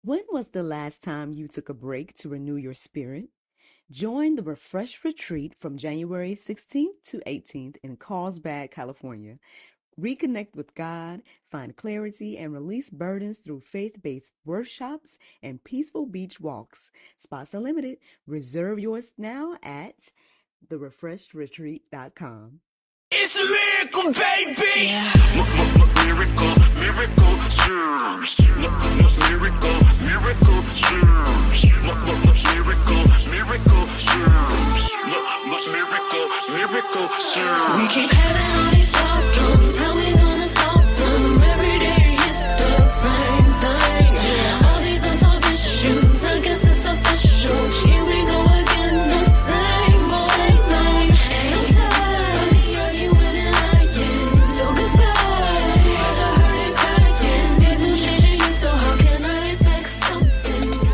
When was the last time you took a break to renew your spirit? Join the Refresh Retreat from January 16th to 18th in Carlsbad, California. Reconnect with God, find clarity, and release burdens through faith-based workshops and peaceful beach walks. Spots are limited. Reserve yours now at therefreshedretreat.com. It's a miracle, baby! Yeah. Miracle, miracle, serves. Miracle, miracle, serves. Miracle, miracle, serves. Miracle, miracle, serves. We keep having all these problems. How we gonna solve them? Every day it's the same thing. All these unsolved issues, I guess it's official. Here we go again, the same old thing. And I'm tired of the arguing and lying. So goodbye to all the hurt and crying. Things will change and you, so how can I expect something new?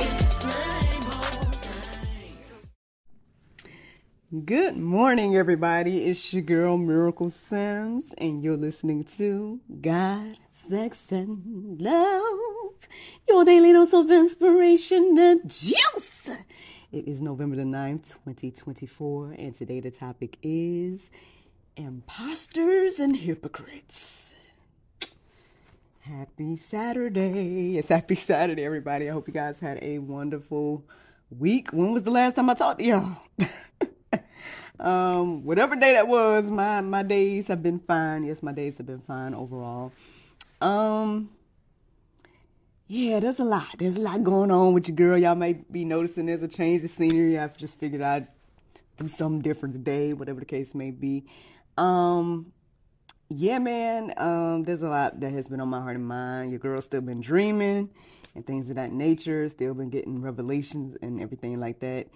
It's the same old thing. Good morning, everybody. It's your girl, Miracle Sims, and you're listening to God, Sex, and Love, your daily dose of inspiration and juice. It is November the 9th, 2024, and today the topic is Imposters and Hypocrites. Happy Saturday. It's Happy Saturday, everybody. I hope you guys had a wonderful week. When was the last time I talked to y'all? Whatever day that was, my days have been fine. Yes, my days have been fine overall. Yeah, there's a lot going on with your girl. Y'all might be noticing there's a change of scenery. I've just figured I'd do something different today, whatever the case may be. Yeah, man, there's a lot that has been on my heart and mind. Your girl's still been dreaming and things of that nature. Still been getting revelations and everything like that.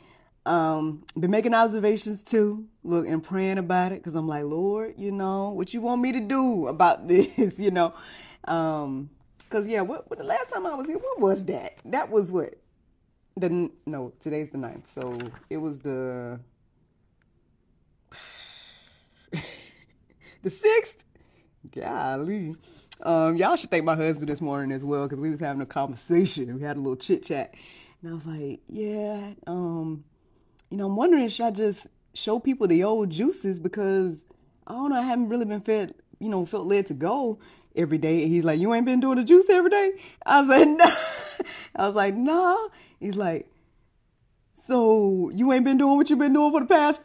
Been making observations too, look, and praying about it, because I'm like, Lord, what you want me to do about this, because yeah, what the last time I was here, what was that? That was what? Today's the 9th, so it was the 6th? Golly. Y'all should thank my husband this morning as well, because we was having a conversation. We had a little chit chat, and I was like, yeah, I'm wondering, should I just show people the old juices, because I don't know, I haven't really been felt led to go every day. And he's like, you ain't been doing the juice every day? I was like, no. I was like, nah. He's like, so you ain't been doing what you've been doing for the past,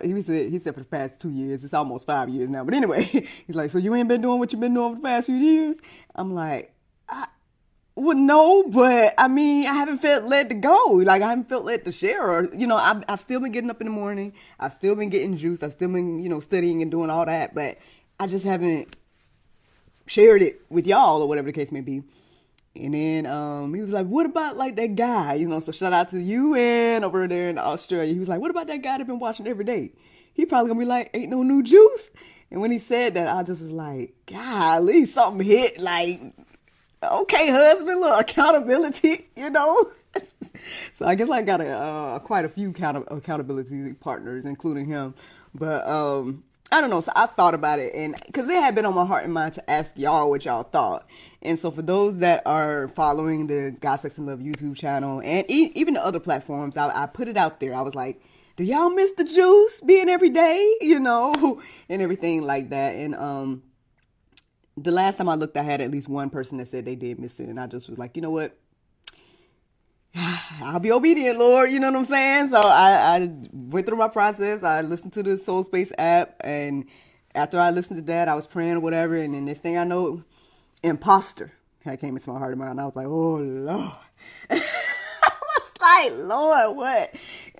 he said for the past 2 years. It's almost 5 years now. But anyway, he's like, so you ain't been doing what you've been doing for the past few years? I'm like, well, no, but I mean, I haven't felt led to go. Like, I haven't felt led to share, or, I've still been getting up in the morning. I've still been getting juice. I've still been, studying and doing all that, but I just haven't shared it with y'all or whatever the case may be. And then, he was like, what about like that guy, so shout out to you and over there in Australia. He was like, what about that guy that been watching every day? He probably gonna be like, ain't no new juice. And when he said that, I just was like, golly, something hit, like, okay, husband, look, accountability, So I guess I got quite a few accountability partners, including him. But I don't know. So I thought about it, and because it had been on my heart and mind to ask y'all what y'all thought. And so for those that are following the God, Sex, and Love YouTube channel, and even the other platforms, I put it out there. I was like, do y'all miss the juice being every day, and everything like that? And the last time I looked, I had at least one person that said they did miss it. And I just was like, you know what? I'll be obedient, Lord. You know what I'm saying? So I went through my process. I listened to the Soul Space app. And after I listened to that, I was praying or whatever. And then next thing I know, imposter came into my heart and mind. I was like, oh, Lord. I was like, Lord, what?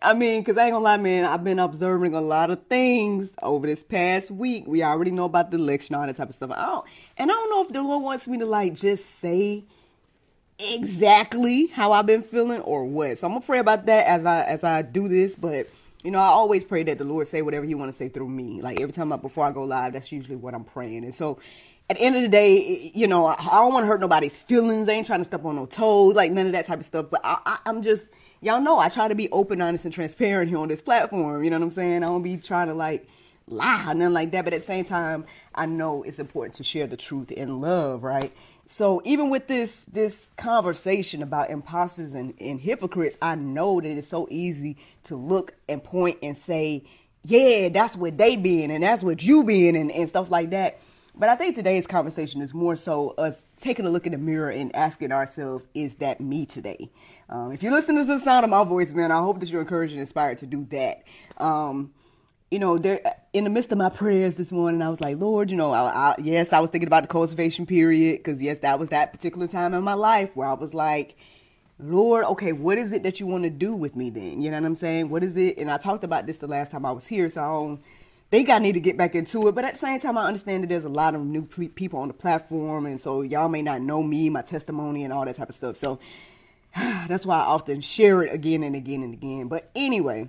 I mean, because I ain't gonna lie, man, I've been observing a lot of things over this past week. We already know about the election, all that type of stuff. I don't know if the Lord wants me to like just say exactly how I've been feeling or what. So I'm gonna pray about that as I do this. But I always pray that the Lord say whatever He want to say through me. Like every time before I go live, that's usually what I'm praying. And so at the end of the day, I don't want to hurt nobody's feelings. I ain't trying to step on no toes, like none of that type of stuff. But I'm just. Y'all know I try to be open, honest, and transparent here on this platform. You know what I'm saying? I don't be trying to like lie, nothing like that. But at the same time, I know it's important to share the truth in love, right? So even with this conversation about imposters and hypocrites, I know that it's so easy to look and point and say, yeah, that's what they being and that's what you being and stuff like that. But I think today's conversation is more so us taking a look in the mirror and asking ourselves, is that me today? If you're listening to the sound of my voice, man, I hope that you're encouraged and inspired to do that. There in the midst of my prayers this morning, I was like, Lord, yes, I was thinking about the cultivation period, because yes, that was that particular time in my life where I was like, Lord, okay, what is it that you want to do with me then? You know what I'm saying? What is it? And I talked about this the last time I was here, so I don't think I need to get back into it. But at the same time, I understand that there's a lot of new people on the platform, and so y'all may not know me, my testimony, and all that type of stuff. So that's why I often share it again and again and again. But anyway,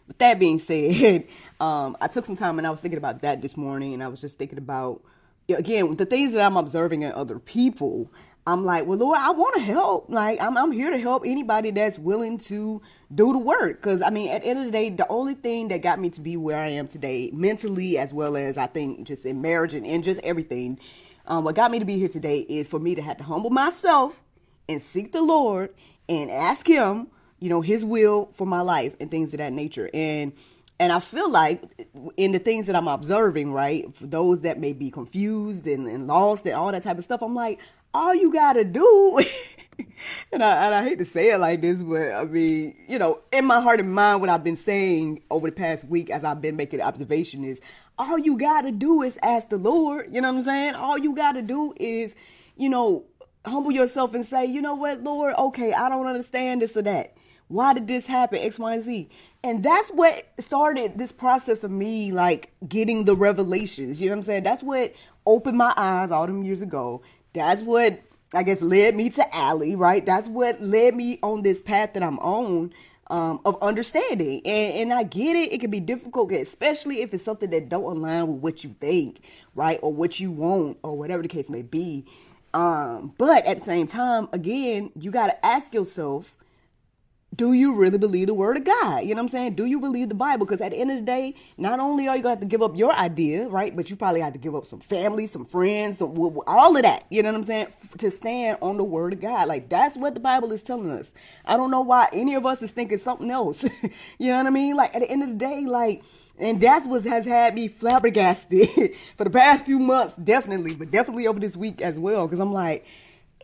with that being said, I took some time and I was thinking about that this morning, and I was just thinking about, again, the things that I'm observing in other people. I'm like, well, Lord, I want to help. Like, I'm here to help anybody that's willing to do the work. Because, I mean, at the end of the day, the only thing that got me to be where I am today, mentally, as well as I think just in marriage and in just everything, what got me to be here today is for me to have to humble myself and seek the Lord and ask him, his will for my life and things of that nature. And I feel like in the things that I'm observing, right, for those that may be confused and lost and all that type of stuff, I'm like, all you got to do, and I hate to say it like this, but I mean, in my heart and mind, what I've been saying over the past week as I've been making the observation is, all you got to do is ask the Lord. You know what I'm saying? All you got to do is, humble yourself and say, you know what, Lord, okay, I don't understand this or that. Why did this happen? X, Y, and Z. And that's what started this process of me, like, getting the revelations. You know what I'm saying? That's what opened my eyes all them years ago. That's what, I guess, led me to Allie, right? That's what led me on this path that I'm on, of understanding. And I get it. It can be difficult, especially if it's something that don't align with what you think, right? Or what you want, or whatever the case may be. But at the same time, again, you got to ask yourself, do you really believe the word of God? You know what I'm saying? Do you believe the Bible? Because at the end of the day, not only are you going to have to give up your idea, right? But you probably have to give up some family, some friends, all of that. You know what I'm saying? To stand on the word of God. Like, that's what the Bible is telling us. I don't know why any of us is thinking something else. You know what I mean? Like, at the end of the day, like, and that's what has had me flabbergasted for the past few months, definitely, but definitely over this week as well. Because I'm like,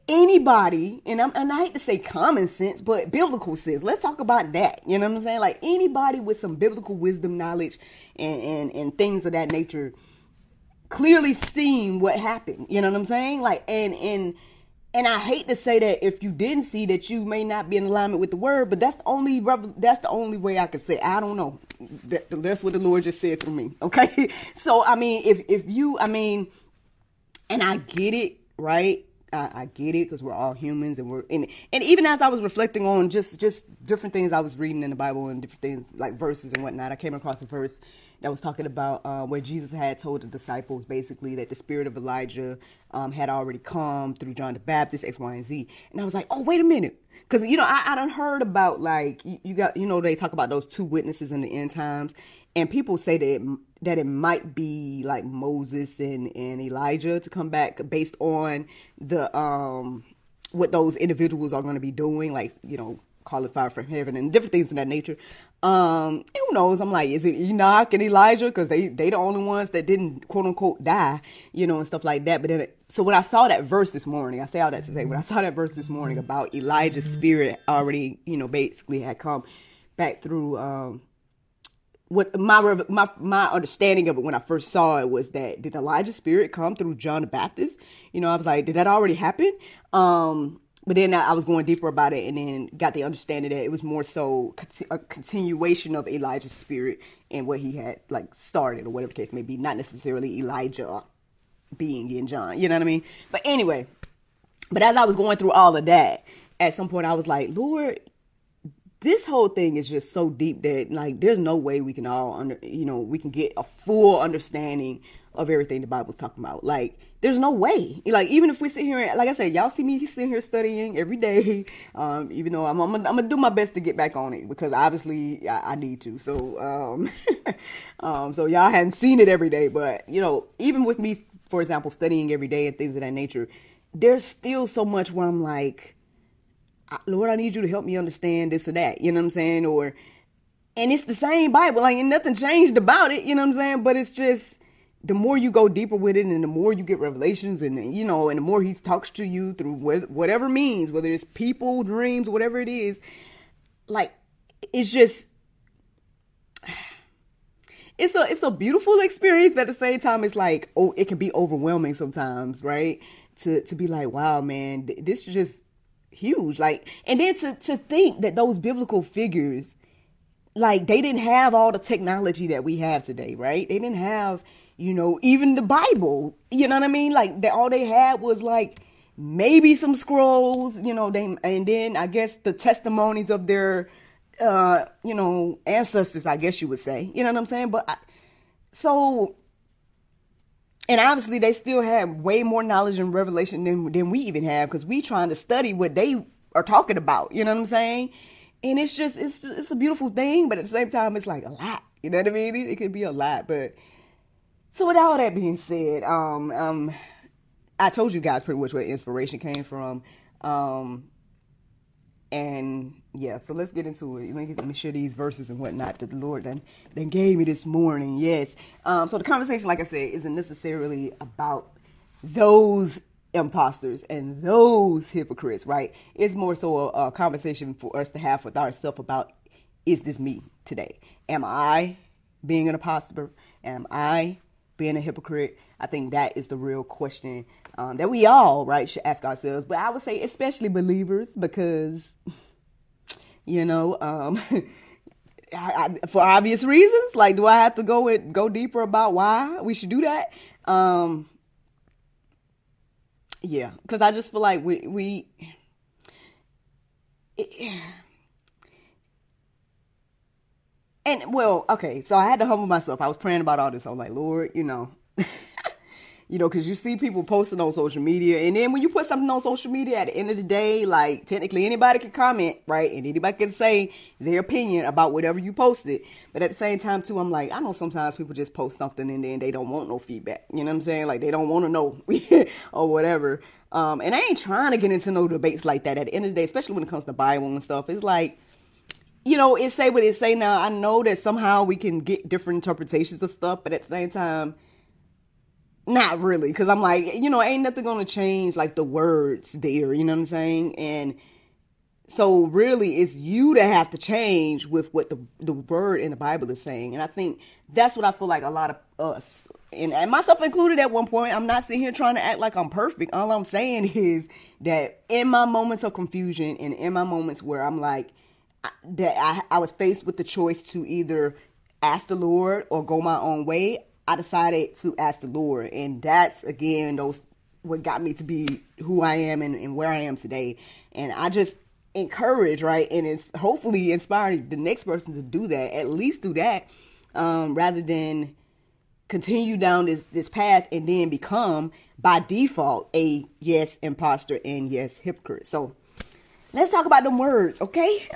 anybody, and I hate to say common sense, but biblical sense. Let's talk about that. You know what I'm saying? Like, anybody with some biblical wisdom, knowledge, and things of that nature clearly seen what happened. You know what I'm saying? Like, and I hate to say that if you didn't see that, you may not be in alignment with the word, but that's the only way I could say. I don't know. That's what the Lord just said through me. Okay. So, I mean, if you, I mean, and I get it, right? I get it, because we're all humans, and and even as I was reflecting on just different things I was reading in the Bible and different things like verses and whatnot, I came across a verse that was talking about where Jesus had told the disciples basically that the spirit of Elijah had already come through John the Baptist, X, Y, and Z. And I was like, oh, wait a minute. Because, I done heard about, like, you got, they talk about those two witnesses in the end times. And people say that it might be like Moses and Elijah to come back based on the what those individuals are going to be doing, like, calling fire from heaven and different things of that nature. And who knows? I'm like, is it Enoch and Elijah? Because they the only ones that didn't, quote unquote, die, and stuff like that. But then, so when I saw that verse this morning, I say all that to say, when I saw that verse this morning about Elijah's spirit already, basically had come back through, what my understanding of it when I first saw it was that, did Elijah's spirit come through John the Baptist? I was like, did that already happen? But then I was going deeper about it, and then got the understanding that it was more so a continuation of Elijah's spirit and what he had, like, started, or whatever the case may be, not necessarily Elijah being in John. You know what I mean? But anyway, but as I was going through all of that, at some point I was like, Lord, this whole thing is just so deep that, like, there's no way we can all we can get a full understanding of everything the Bible's talking about. Like, there's no way. Like, even if we sit here, and, like I said, y'all see me sitting here studying every day, even though I'm gonna do my best to get back on it, because obviously I need to. So, so y'all hadn't seen it every day, but even with me, for example, studying every day and things of that nature, there's still so much where I'm like, Lord, I need you to help me understand this or that. You know what I'm saying? And it's the same Bible, like, and nothing changed about it. You know what I'm saying? But it's just, the more you go deeper with it and the more you get revelations and, you know, and the more he talks to you through whatever means, whether it's people, dreams, whatever it is, like, it's just, it's a beautiful experience, but at the same time, it's like, oh, it can be overwhelming sometimes, right? To be like, wow, man, this is just huge. Like, and then to think that those biblical figures, like, they didn't have all the technology that we have today, right? They didn't have, you know, even the Bible, you know what I mean? Like, all they had was like maybe some scrolls, you know, and then I guess the testimonies of their, you know, ancestors, I guess you would say, you know what I'm saying? But and obviously they still have way more knowledge and revelation than we even have, because we trying to study what they are talking about, you know what I'm saying? And it's just, it's a beautiful thing, but at the same time, it's like a lot, you know what I mean? It could be a lot, but so with all that being said, I told you guys pretty much where inspiration came from. And yeah, so let's get into it. Let me share these verses and whatnot that the Lord then gave me this morning. Yes. So the conversation, like I said, isn't necessarily about those imposters and those hypocrites, right? It's more so a conversation for us to have with ourselves about, is this me today? Am I being an imposter? Am I being a hypocrite? I think that is the real question that we all, right, should ask ourselves. But I would say especially believers, because, you know, for obvious reasons, like, do I have to go deeper about why we should do that? Yeah, because I just feel like and well, okay, so I had to humble myself. I was praying about all this. I was like, Lord, you know, because you see people posting on social media, and then when you put something on social media, at the end of the day, like, technically anybody can comment, right? And anybody can say their opinion about whatever you posted. But at the same time, too, I'm like, I know sometimes people just post something and then they don't want no feedback. You know what I'm saying? Like, they don't want to know or whatever. And I ain't trying to get into no debates like that. At the end of the day, especially when it comes to Bible and stuff, it's like, you know, it say what it say. Now, I know that somehow we can get different interpretations of stuff, but at the same time, not really, because I'm like, you know, ain't nothing going to change, like, the words there, you know what I'm saying? And so really it's you that have to change with what the word in the Bible is saying. And I think that's what I feel like a lot of us, and myself included at one point, I'm not sitting here trying to act like I'm perfect. All I'm saying is that in my moments of confusion and in my moments where I'm like, that I was faced with the choice to either ask the Lord or go my own way, I decided to ask the Lord. And that's, again, what got me to be who I am and where I am today. And I just encourage, right, and it's hopefully inspire the next person to do that, at least do that, rather than continue down this path and then become, by default, a yes imposter and yes hypocrite. So let's talk about them words, okay?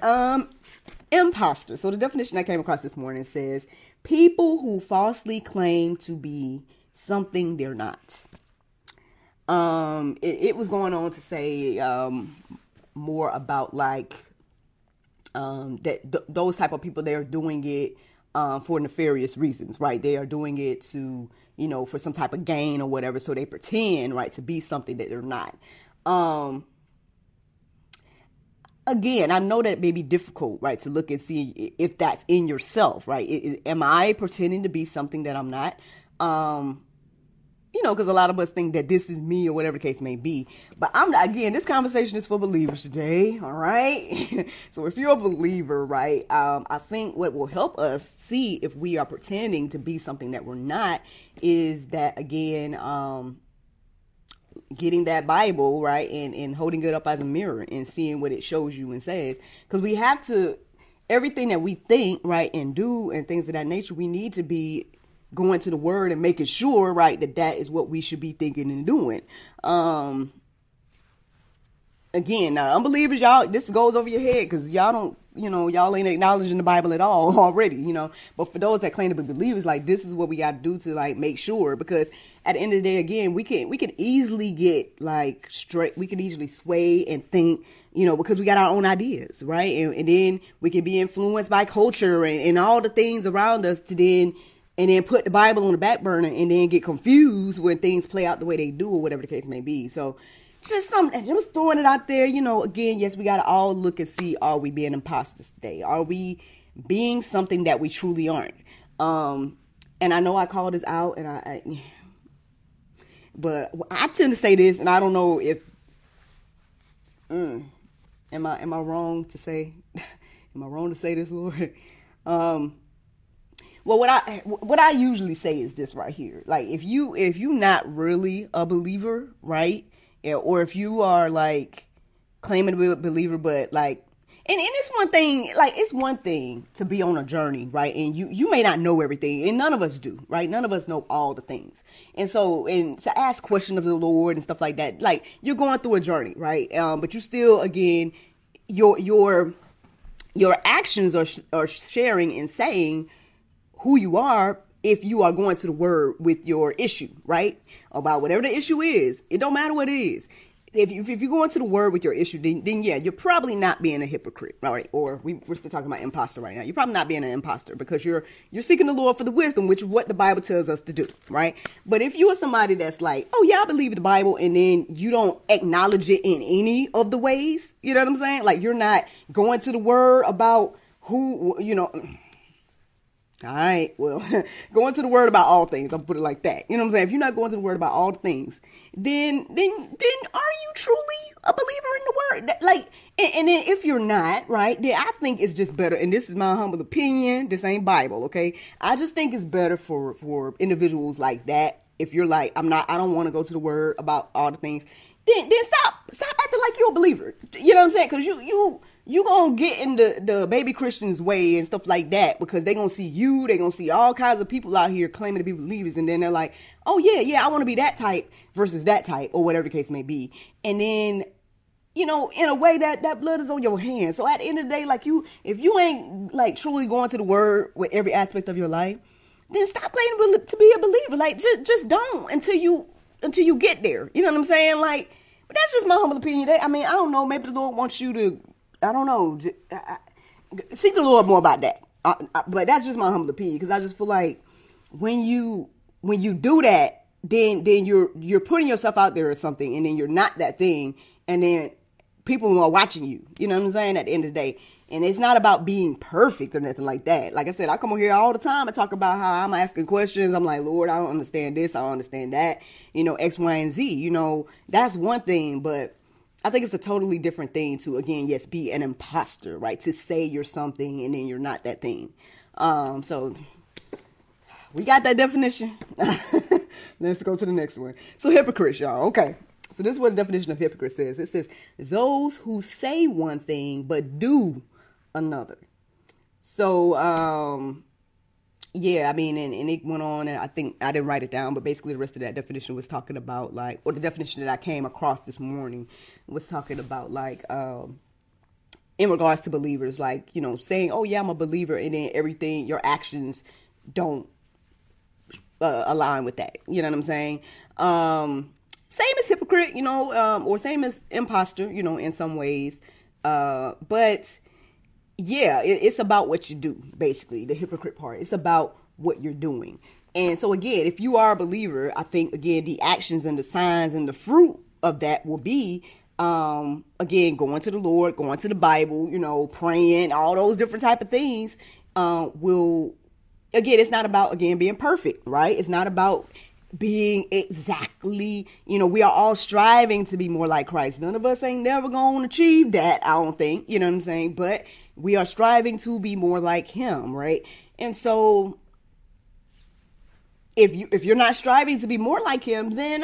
Imposter. So the definition I came across this morning says, people who falsely claim to be something they're not. It was going on to say more about, like, that those type of people, they are doing it for nefarious reasons, right? They are doing it to, you know, for some type of gain or whatever. So they pretend, right, to be something that they're not. Again, I know that may be difficult, right, to look and see if that's in yourself, right? Am I pretending to be something that I'm not? You know, because a lot of us think that this is me or whatever the case may be. But again, this conversation is for believers today, all right? So if you're a believer, right, I think what will help us see if we are pretending to be something that we're not is that, again, getting that Bible, right, and holding it up as a mirror and seeing what it shows you and says. Because we have to, everything that we think, right, and do and things of that nature, we need to be going to the word and making sure, right, that is what we should be thinking and doing. again, now, unbelievers, y'all, this goes over your head because y'all don't, y'all ain't acknowledging the Bible at all already, But for those that claim to be believers, like, this is what we got to do to, like, make sure. Because at the end of the day, again, we can easily get, like, we can easily sway and think, because we got our own ideas, right? And then we can be influenced by culture and all the things around us and then put the Bible on the back burner and then get confused when things play out the way they do or whatever the case may be. So, just throwing it out there, again, yes, we got to all look and see, are we being imposters today? Are we being something that we truly aren't? And I know I called this out but I tend to say this, and I don't know if, am I wrong to say, this, Lord? Well, what I usually say is this right here. Like, if you not really a believer, right? Or if you are, like, claiming to be a believer, but, like, and it's one thing to be on a journey, right? And you may not know everything, and none of us do, right? None of us know all the things. And to ask questions of the Lord and stuff like that, like, you're going through a journey, right? But you still, again, your actions are sharing and saying who you are if you are going to the word with your issue, right? About whatever the issue is. It don't matter what it is. If you go into the word with your issue, then yeah, you're probably not being a hypocrite, right? Or we're still talking about imposter right now. You're probably not being an imposter because you're seeking the Lord for the wisdom, which is what the Bible tells us to do, right? But if you are somebody that's like, oh yeah, I believe the Bible, and then you don't acknowledge it in any of the ways, you know what I'm saying? Like, you're not going to the word about who, all right, well, going to the word about all things, I'll put it like that. You know what I'm saying? If you're not going to the word about all things, then are you truly a believer in the word? Like, and then if you're not, right, then I think it's just better, and this is my humble opinion, this ain't Bible, okay? I just think it's better for individuals like that. If you're like, I don't want to go to the word about all the things, then stop acting like you're a believer. You know what I'm saying? Because you gonna get in the baby Christian's way and stuff like that, because they gonna see you, they gonna see all kinds of people out here claiming to be believers, and then they're like, oh yeah, I want to be that type versus that type, or whatever the case may be. And then, in a way that blood is on your hands. So at the end of the day, like, if you ain't, like, truly going to the word with every aspect of your life, then stop claiming to be a believer. Like, just don't until you get there. You know what I'm saying? Like, but that's just my humble opinion. I don't know. Maybe the Lord wants you to, I don't know, seek the Lord more about that. But that's just my humble opinion, because I just feel like when you do that, then you're putting yourself out there as something, and then you're not that thing, and then people are watching you. You know what I'm saying? At the end of the day. And it's not about being perfect or nothing like that. Like I said, I come on here all the time and talk about how I'm asking questions. I'm like, Lord, I don't understand this. I don't understand that. X, Y, and Z. That's one thing. But I think it's a totally different thing to, again, yes, be an imposter, right? To say you're something and then you're not that thing. So we got that definition. Let's go to the next one. So hypocrites, y'all. Okay. So this is what the definition of hypocrite says. It says, those who say one thing but do another. So, yeah, and it went on, and I think I didn't write it down, but basically the rest of that definition was talking about, like, or the definition that I came across this morning was talking about, like, in regards to believers, like, saying, oh yeah, I'm a believer, and then everything, your actions don't align with that. You know what I'm saying? Same as hypocrite, or same as imposter, in some ways. But yeah, it's about what you do, basically, the hypocrite part. It's about what you're doing. And so again, if you are a believer, I think, again, the actions and the signs and the fruit of that will be, again, going to the Lord, going to the Bible, praying, all those different type of things, again, it's not about, again, being perfect, right? It's not about being exactly, we are all striving to be more like Christ. None of us ain't never going to achieve that, I don't think, you know what I'm saying? But we are striving to be more like him, right? And so if you're not striving to be more like him, then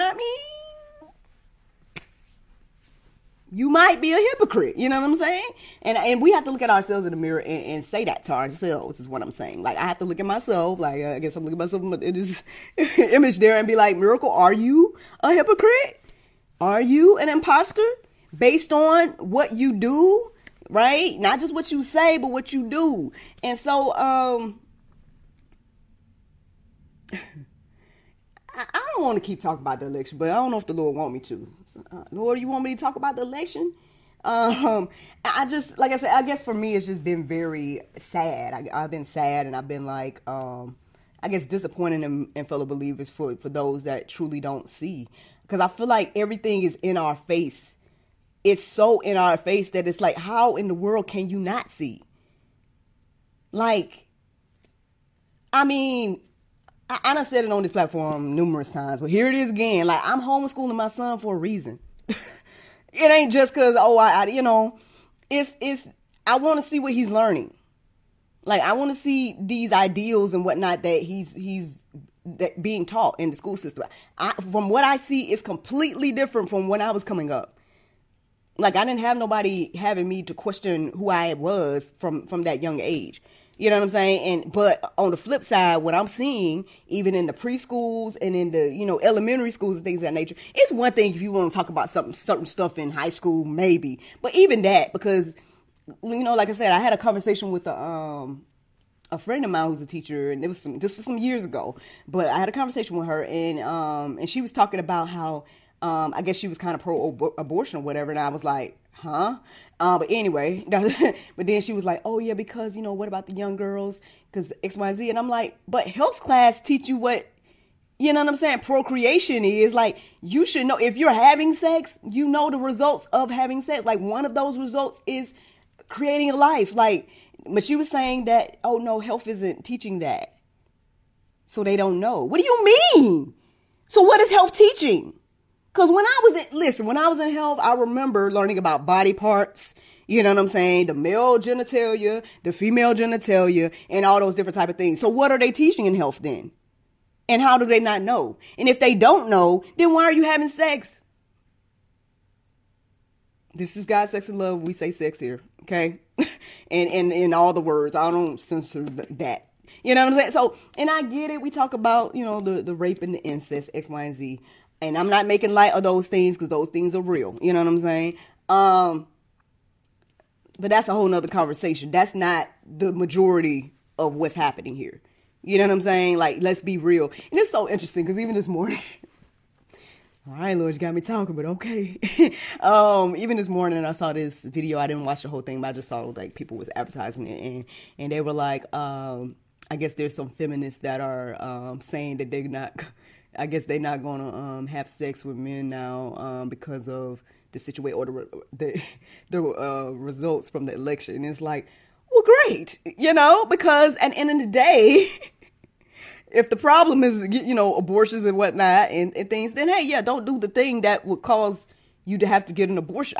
you might be a hypocrite, you know what I'm saying? And we have to look at ourselves in the mirror and say that to ourselves, is what I'm saying. Like, I have to look at myself, like, I guess I'm looking at myself in this image there and be like, Miracle, are you a hypocrite? Are you an imposter? based on what you do, right? Not just what you say, but what you do. And so, I don't want to keep talking about the election, but I don't know if the Lord want me to. So, Lord, you want me to talk about the election? I just, like I said, I guess for me, it's just been very sad. I've been sad, and I've been like, I guess disappointed in fellow believers for those that truly don't see. Because I feel like everything is in our face. It's so in our face that it's like, how in the world can you not see? Like, I mean, I done said it on this platform numerous times, but here it is again. Like, I'm homeschooling my son for a reason. It ain't just because, I want to see what he's learning. Like, I want to see these ideals and whatnot that he's that being taught in the school system. From what I see, it's completely different from when I was coming up. Like, I didn't have nobody having me to question who I was from that young age. You know what I'm saying? But on the flip side, what I'm seeing, even in the preschools and in the, elementary schools and things of that nature, it's one thing if you want to talk about certain stuff in high school, maybe. But even that, because, like I said, I had a conversation with a friend of mine who's a teacher, and this was some years ago. But I had a conversation with her, and she was talking about how, I guess she was kind of pro-abortion or whatever, and I was like, huh? But anyway, but then she was like, oh yeah, because, what about the young girls? Because X, Y, Z. And I'm like, but health class teach you what, you know what I'm saying? Procreation is. Like, you should know if you're having sex, you know the results of having sex. Like, one of those results is creating a life. Like, but she was saying that, oh no, health isn't teaching that. So they don't know. What do you mean? So what is health teaching? Because when I was in health, I remember learning about body parts, you know what I'm saying? The male genitalia, the female genitalia, and all those different type of things. So what are they teaching in health then? And how do they not know? And if they don't know, then why are you having sex? This is God, sex, and love. We say sex here, okay? and in all the words, I don't censor that. You know what I'm saying? So, and I get it. We talk about, the rape and the incest, X, Y, and Z. And I'm not making light of those things because those things are real. You know what I'm saying? But that's a whole nother conversation. That's not the majority of what's happening here. You know what I'm saying? Like, let's be real. And it's so interesting because even this morning, all right, Lord, you got me talking, but okay. Even this morning I saw this video. I didn't watch the whole thing, but I just saw like people was advertising it, and they were like, I guess there's some feminists that are saying that they're not going to have sex with men now because of the situation or the results from the election. And it's like, well, great, because at the end of the day, if the problem is, abortions and whatnot and things, then hey, yeah, don't do the thing that would cause you to have to get an abortion.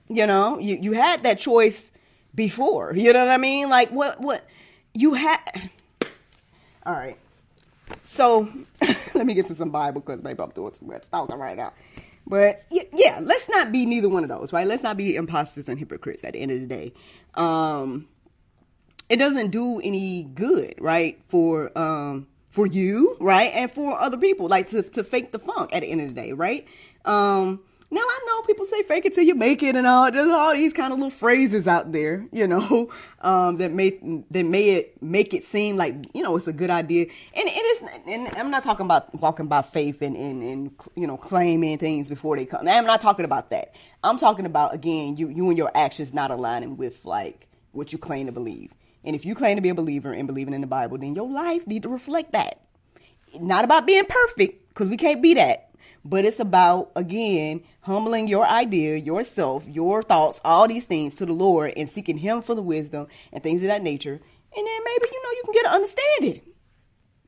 You had that choice before. You know what I mean? Like what you had. All right. So let me get to some Bible because maybe I'm doing too much talking right now. But yeah, let's not be neither one of those, right? Let's not be imposters and hypocrites at the end of the day. It doesn't do any good, right? For you, right? And for other people, like to fake the funk at the end of the day, right? Now I know people say fake it till you make it and all. There's all these kind of little phrases out there, that make it seem like, it's a good idea. And it is, and I'm not talking about walking by faith and claiming things before they come. I'm not talking about that. I'm talking about, again, you and your actions not aligning with like what you claim to believe. And if you claim to be a believer and believing in the Bible, then your life need to reflect that. Not about being perfect, because we can't be that. But it's about, again, humbling your idea, yourself, your thoughts, all these things to the Lord and seeking Him for the wisdom and things of that nature. And then maybe, you can get an understanding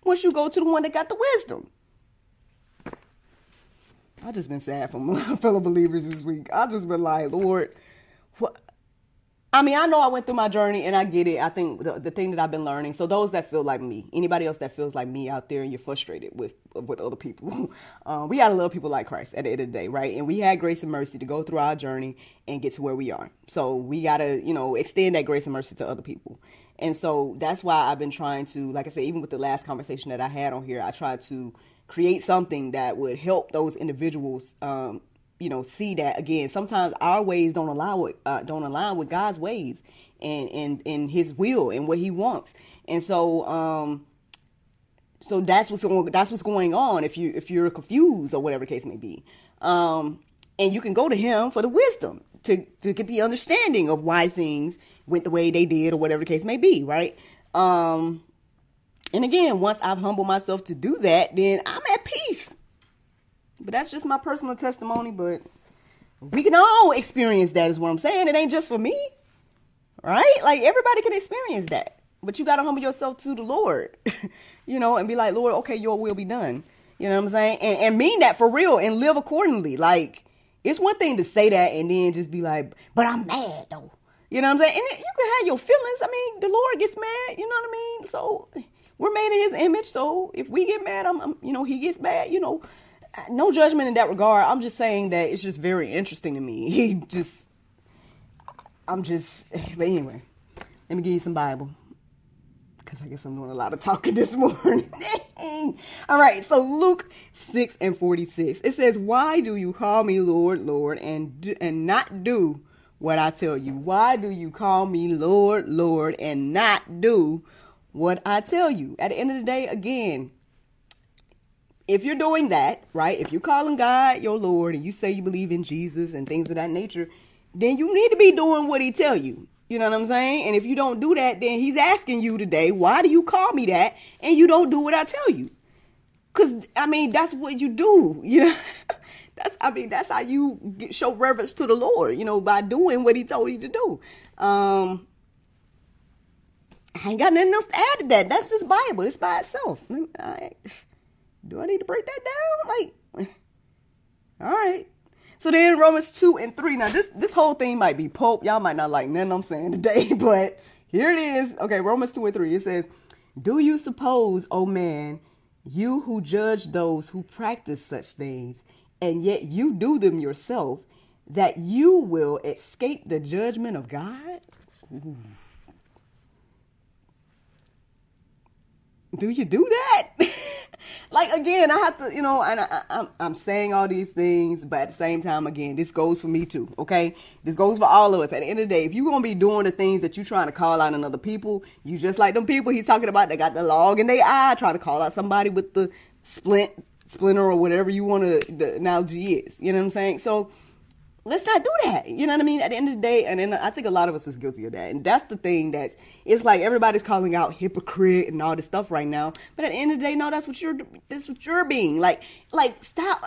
once you go to the one that got the wisdom. I've just been sad for my fellow believers this week. I've just been like, Lord, what? I mean, I know I went through my journey and I get it. I think the thing that I've been learning. So those that feel like me, anybody else that feels like me out there and you're frustrated with other people, we got to love people like Christ at the end of the day, right? And we had grace and mercy to go through our journey and get to where we are. So we got to, extend that grace and mercy to other people. And so that's why I've been trying to, like I said, even with the last conversation that I had on here, I tried to create something that would help those individuals, see that again. Sometimes our ways don't align with God's ways and his will and what he wants. And so, so that's what's going on if you're confused or whatever the case may be. And you can go to him for the wisdom to get the understanding of why things went the way they did or whatever the case may be. Right. And again, once I've humbled myself to do that, then I'm at peace. But that's just my personal testimony. But we can all experience that is what I'm saying. It ain't just for me. Right? Like everybody can experience that. But you got to humble yourself to the Lord, and be like, Lord, okay, your will be done. You know what I'm saying? And mean that for real and live accordingly. Like, it's one thing to say that and then just be like, but I'm mad though. You know what I'm saying? And you can have your feelings. I mean, the Lord gets mad. You know what I mean? So we're made in his image. So if we get mad, he gets mad, no judgment in that regard. I'm just saying that it's just very interesting to me. But anyway, let me give you some Bible. Because I guess I'm doing a lot of talking this morning. All right. So Luke 6:46, it says, why do you call me Lord, Lord, and not do what I tell you? Why do you call me Lord, Lord, and not do what I tell you? At the end of the day, again, if you're doing that, right, if you're calling God your Lord and you say you believe in Jesus and things of that nature, then you need to be doing what he tell you. You know what I'm saying? And if you don't do that, then he's asking you today, why do you call me that? And you don't do what I tell you. Because, that's what you do. That's how you show reverence to the Lord, by doing what he told you to do. I ain't got nothing else to add to that. That's just Bible. It's by itself. Do I need to break that down? All right. So then Romans 2:3. Now this whole thing might be pulp. Y'all might not like nothing I'm saying today, but here it is. Okay, Romans 2:3. It says, do you suppose, O man, you who judge those who practice such things, and yet you do them yourself, that you will escape the judgment of God? Ooh. Do you do that? Again, I have to, and I'm saying all these things, but at the same time, again, this goes for me too, okay? This goes for all of us. At the end of the day, if you're going to be doing the things that you're trying to call out in other people, you just like them people he's talking about, they got the log in their eye, trying to call out somebody with the splinter or whatever you want to, the analogy is. You know what I'm saying? So let's not do that. You know what I mean? At the end of the day, and then I think a lot of us is guilty of that. And that's the thing it's like everybody's calling out hypocrite and all this stuff right now. But at the end of the day, no, that's what you're being. Stop.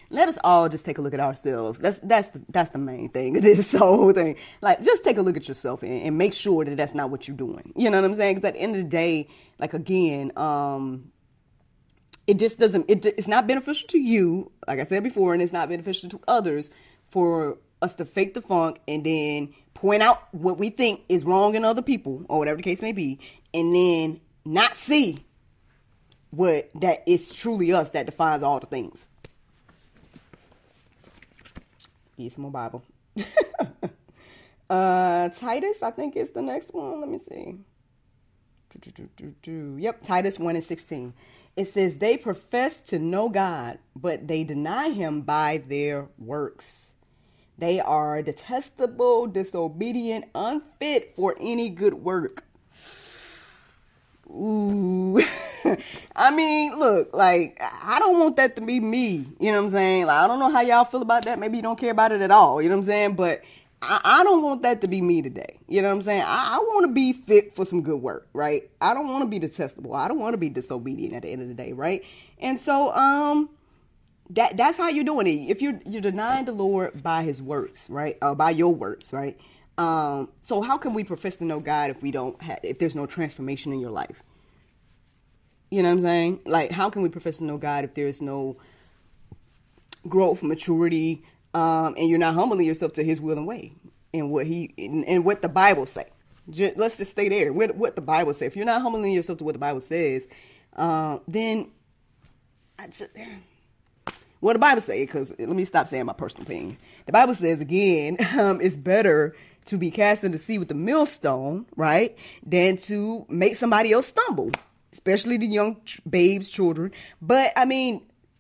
Let us all just take a look at ourselves. That's the main thing of this whole thing. Just take a look at yourself and make sure that that's not what you're doing. You know what I'm saying? Because at the end of the day, again, it just doesn't, it's not beneficial to you, like I said before, and it's not beneficial to others for us to fake the funk and then point out what we think is wrong in other people or whatever the case may be, and then not see what that is truly us that defines all the things. Need some more Bible. Titus, I think is the next one. Let me see. Yep, Titus 1:16. It says, they profess to know God, but they deny him by their works. They are detestable, disobedient, unfit for any good work. Ooh. Look, I don't want that to be me. You know what I'm saying? I don't know how y'all feel about that. Maybe you don't care about it at all. You know what I'm saying? But I don't want that to be me today. You know what I'm saying? I want to be fit for some good work, right? I don't want to be detestable. I don't want to be disobedient at the end of the day, right? And so that's how you're doing it. If you're denying the Lord by his works, right? By your works, right? So how can we profess to know God if there's no transformation in your life? You know what I'm saying? How can we profess to know God if there's no growth, maturity, and you're not humbling yourself to his will and way and what the Bible say? Let's just stay there. What the Bible says. If you're not humbling yourself to what the Bible says, then what the Bible say? Because let me stop saying my personal opinion. The Bible says again, it's better to be cast into the sea with a millstone, right, than to make somebody else stumble, especially the young babes, children. But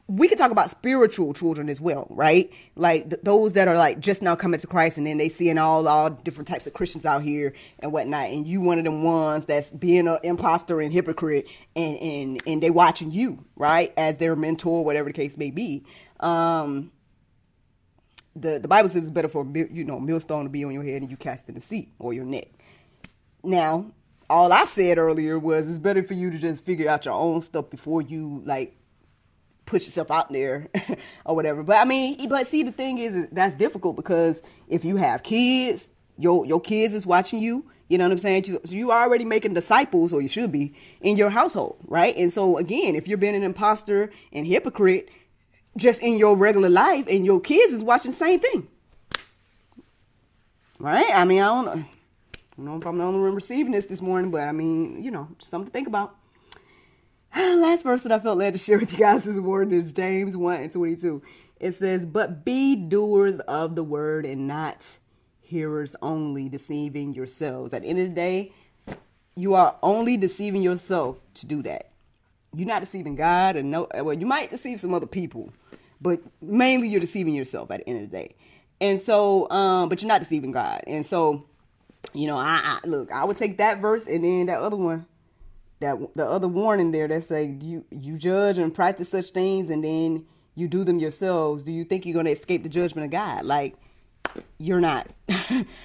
we could talk about spiritual children as well, right? Like those that are like just now coming to Christ, and then they seeing all different types of Christians out here and whatnot, and you one of them ones that's being an imposter and hypocrite, and they watching you, right, as their mentor, whatever the case may be. The Bible says it's better for millstone to be on your head and you cast in the sea or your neck. Now, all I said earlier was it's better for you to just figure out your own stuff before you like put yourself out there or whatever. But I mean, but see, the thing is that's difficult because if you have kids, your kids is watching you, you know what I'm saying? So you are already making disciples, or you should be, in your household, right? And so again, if you're being an imposter and hypocrite just in your regular life, and your kids is watching the same thing, right? I mean, I don't know if I'm the only one receiving this morning, but I mean, just something to think about. Last verse that I felt led to share with you guys this morning is James 1:22. It says, "But be doers of the word and not hearers only, deceiving yourselves." At the end of the day, you are only deceiving yourself to do that. You're not deceiving God, you might deceive some other people, but mainly you're deceiving yourself at the end of the day. And so, but you're not deceiving God. And so, I would take that verse and then that other one, the other warning there that say you judge and practice such things and then you do them yourselves. Do you think you're going to escape the judgment of God? Like, you're not.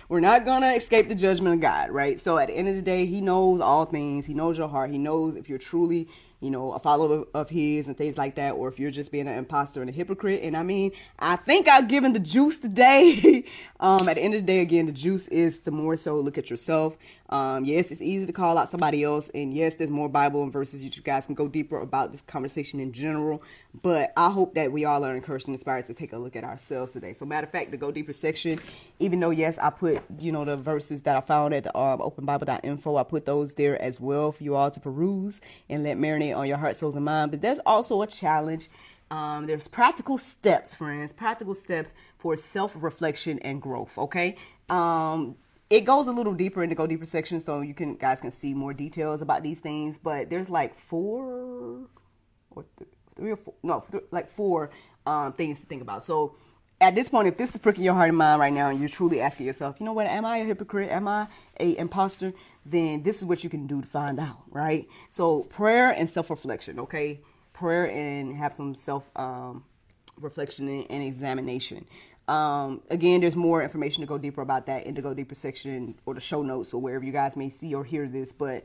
We're not going to escape the judgment of God, right? So at the end of the day, he knows all things. He knows your heart. He knows if you're truly, a follower of his and things like that, or if you're just being an imposter and a hypocrite. And I mean, I think I've given the juice today. At the end of the day, again, the juice is to more so look at yourself. Yes, it's easy to call out somebody else. And yes, there's more Bible and verses you guys can go deeper about this conversation in general. But I hope that we all are encouraged and inspired to take a look at ourselves today. So matter of fact, the go deeper section, even though, yes, I put, the verses that I found at the openbible.info, I put those there as well for you all to peruse and let marinate on your heart, souls, and mind. But there's also a challenge. There's practical steps, friends, practical steps for self-reflection and growth. Okay. It goes a little deeper in the go deeper section, so guys can see more details about these things. But there's like four things to think about. So at this point, if this is pricking your heart and mind right now, and you're truly asking yourself, you know what, am I a hypocrite? Am I a imposter? Then this is what you can do to find out, right? So prayer and self-reflection, okay? Prayer and have some self-reflection and examination. Again, there's more information to go deeper about that in the go deeper section or the show notes or wherever you guys may see or hear this. But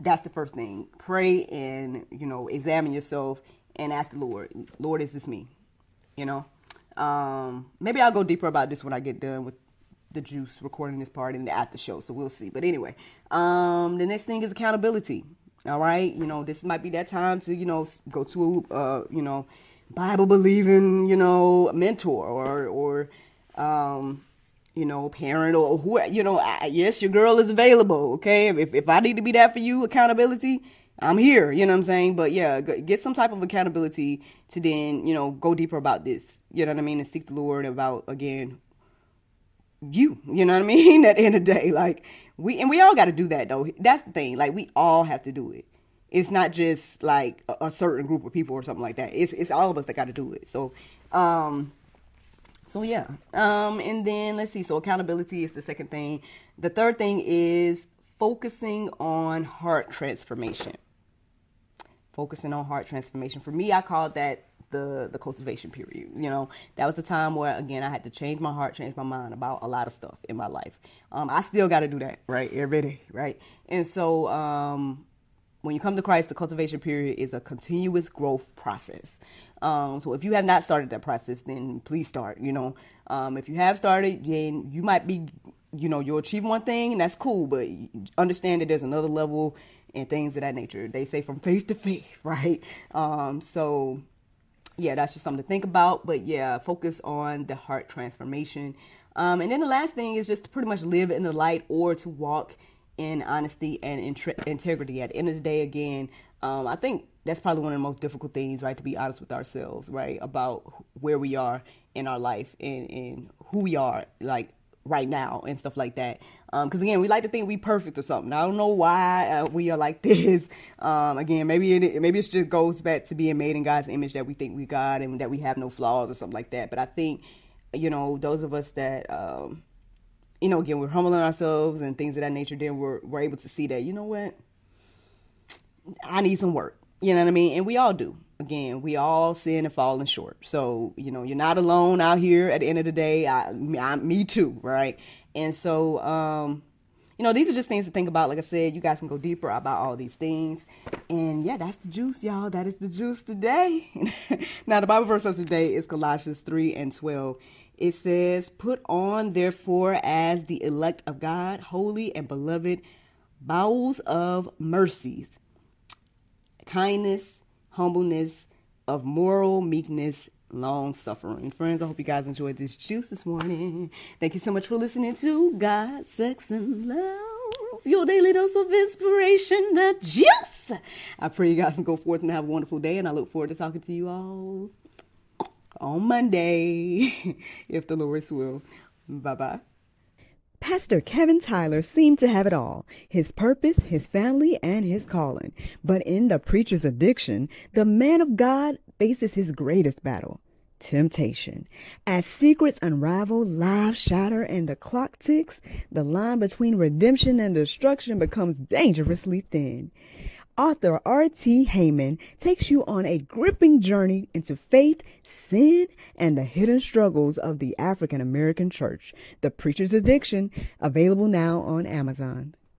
that's the first thing. Pray and, examine yourself and ask the Lord, is this me? Maybe I'll go deeper about this when I get done with the juice recording this part in the after show. So we'll see. But anyway, the next thing is accountability. All right. This might be that time to, go to, Bible believing, mentor or parent or who, yes, your girl is available. Okay. If I need to be that for you, accountability, I'm here, you know what I'm saying? But yeah, get some type of accountability to then, go deeper about this, you know what I mean? And seek the Lord about, again, you know what I mean? At the end of the day, like we all got to do that though. That's the thing. Like we all have to do it. It's not just like a certain group of people or something like that. It's all of us that got to do it. So yeah. And then let's see. So accountability is the second thing. The third thing is focusing on heart transformation. Focusing on heart transformation. For me, I called that the cultivation period. That was the time where, again, I had to change my heart, change my mind about a lot of stuff in my life. I still got to do that, right? Every day, right? And so when you come to Christ, the cultivation period is a continuous growth process. So if you have not started that process, then please start. If you have started, then you might be, you'll achieve one thing and that's cool, but understand that there's another level and things of that nature. They say from faith to faith, right? So yeah, that's just something to think about. But yeah, focus on the heart transformation. And then the last thing is just to pretty much live in the light or to walk in honesty and integrity. At the end of the day, again, I think that's probably one of the most difficult things, right? To be honest with ourselves, right? About where we are in our life and who we are, like right now and stuff like that. Because again, we like to think we perfect or something. I don't know why we are like this. Again, maybe it just goes back to being made in God's image, that we think we God and that we have no flaws or something like that. But I think, those of us that, again, we're humbling ourselves and things of that nature, then we're able to see that, you know what, I need some work. You know what I mean? And we all do. Again, we all sin and falling short. So, you're not alone out here at the end of the day. Me too, right? And so, these are just things to think about. Like I said, you guys can go deeper about all these things. And yeah, that's the juice, y'all. That is the juice today. Now, the Bible verse of today is Colossians 3:12. It says, "Put on, therefore, as the elect of God, holy and beloved, bowels of mercies, kindness, humbleness, of moral meekness, long suffering." Friends, I hope you guys enjoyed this juice this morning. Thank you so much for listening to God, Sex, and Love, your daily dose of inspiration, the juice. I pray you guys can go forth and have a wonderful day, and I look forward to talking to you all on Monday, if the Lord's will. Bye-bye. Pastor Kevin Tyler seemed to have it all: his purpose, his family, and his calling. But in the preacher's addiction, the man of God faces his greatest battle: temptation. As secrets unravel, lives shatter, and the clock ticks, the line between redemption and destruction becomes dangerously thin. Author R.T. Heyman takes you on a gripping journey into faith, sin, and the hidden struggles of the African American church. The Preacher's Addiction, available now on Amazon.